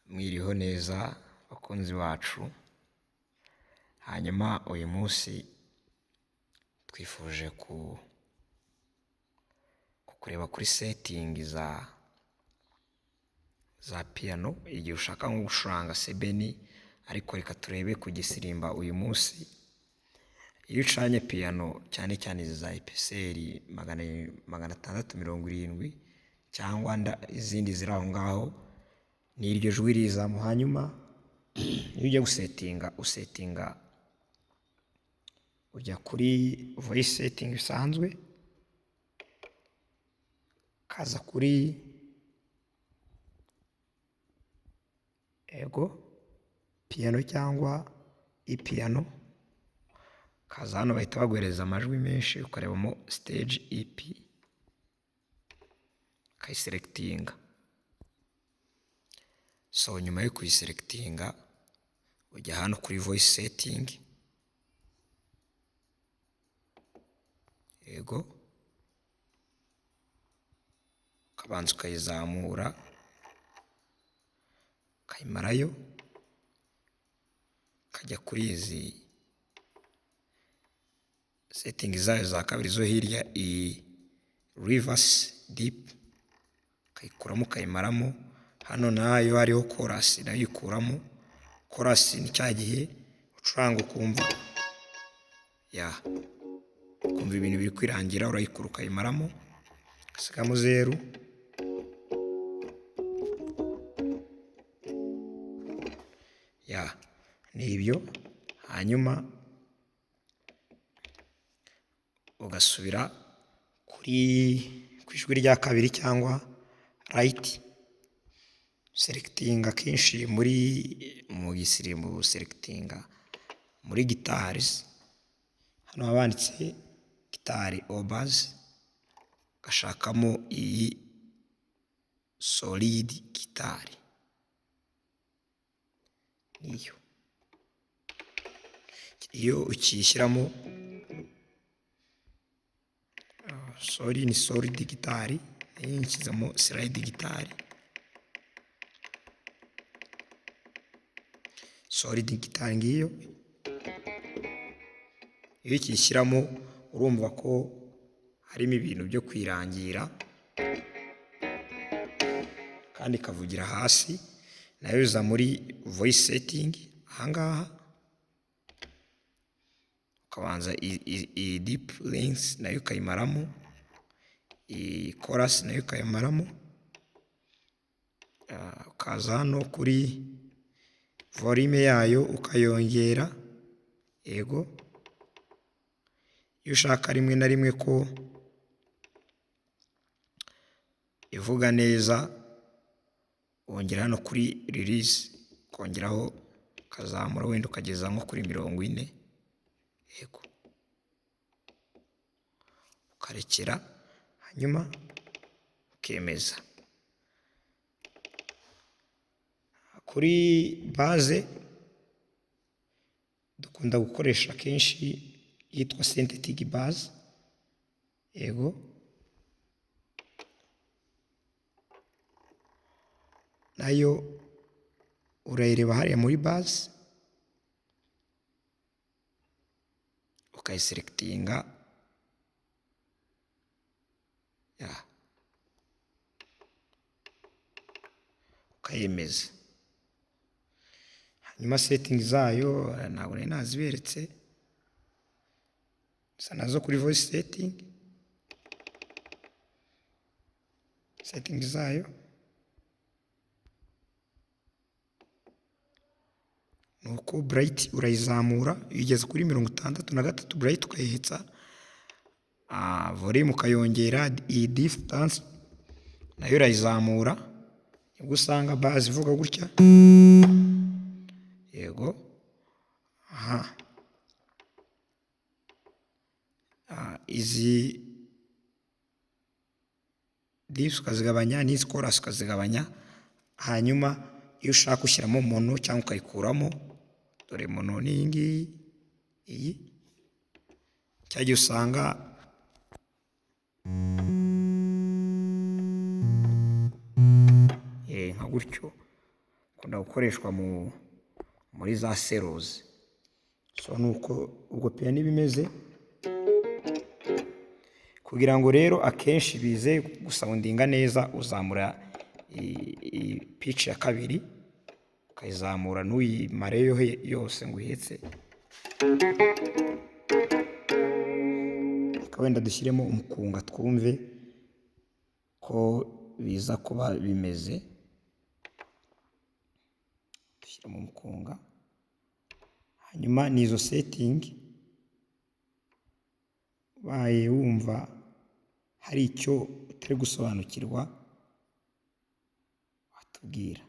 Mwiriho neza bakunzi bacu, hanyuma uyu munsi twifuje kureba kuri setingi za piyano igihe ushaka nko gucuranga sebeni, ariko reka turebe ku gisirimba uyu munsi. Iyo ucanye piyano cyane cyane izi za epeseri 670 cyangwa izindi ziri aho ngaho, ni iryo jwi rizamo. Hanyuma iyo ujya usetinga ujya kuri voice setting bisanzwe, kaza kuri piyano cyangwa ipiyano, kaza hano bahita baguhereza amajwi menshi, ukarebamo stage EP ukayiselectinga. So nyuma yo kuyiselectinga ujya hano kuri voice setting, ukabanza ukayizamura ukayimarayo, ukajya kuri izi setting zayo za kabiri zo hirya, iyi reverse deep ukayikuramo ukayimaramo. Hano nayo hariho chorus, nayo uyikuramo. Chorus ni cya gihe ucuranga ukumva ibintu biri kwirangira, urayikura ukayimaramo, ugasigamo 0. Ni ibyo. Hanyuma ugasubira ku ijwi rya kabiri cyangwa right selectinga. Kenshi mu gisirimbo selectinga muri guitars, hano habanditse gitari obas, gashakamo iyi solid gitari, niyo iyo ukishyiramo ni solid gitari, iyi nshyizemo slide gitari. Solid gitari ngiyo, iyo ukishyiramo urumva ko harimo ibintu byo kwirangira kandi ikavugira hasi. Nayo uza muri voice setting ahangaha, ukabanza iyi deep length nayo ukayimaramo, iyi chorus nayo ukayimaramo, ukaza hano kuri volume yayo ukayongera. Iyo ushaka rimwe na rimwe ko ivuga neza, wongera hano kuri release, ukongeraho ukazamura wenda ukageza nko kuri 40. Ukarekera, hanyuma ukemeza. Kuri base dukunda gukoresha kenshi yitwa synthetic base. Nayo urayireba hariya muri base, ukayiselectinga, ukayemeza. Hanyuma setting zayo ntabwo nari naziberetse, gusa nazo kuri voice setting zayo nuko bright urayizamura, iyo igeze kuri 63 bright ukayihetsa, volume ukayongera. Iyi distance nayo urayizamura, nibwo usanga base ivuga gutya. Izi dips ukazigabanya, n'izi chorus ukazigabanya. Hanyuma iyo ushaka ushyiramo mono cyangwa ukayikuramo, dore mono ni iyi ngiyi, iyi cyagiye usanga nka gutyo ukunda gukoreshwa muri za seruzi. So nuko ubwo piyano iba imeze, kugira ngo rero akenshi bize gusawundinga neza uzamura pitch ya kabiri ukayizamura ntuyimareyo yose ngo uhetse. Reka wenda dushyiremo umukunga twumve ko biza kuba bimeze. Dushyiramo umukunga, hanyuma n'izo setting ubaye wumva hari icyo utari gusobanukirwa watubwira.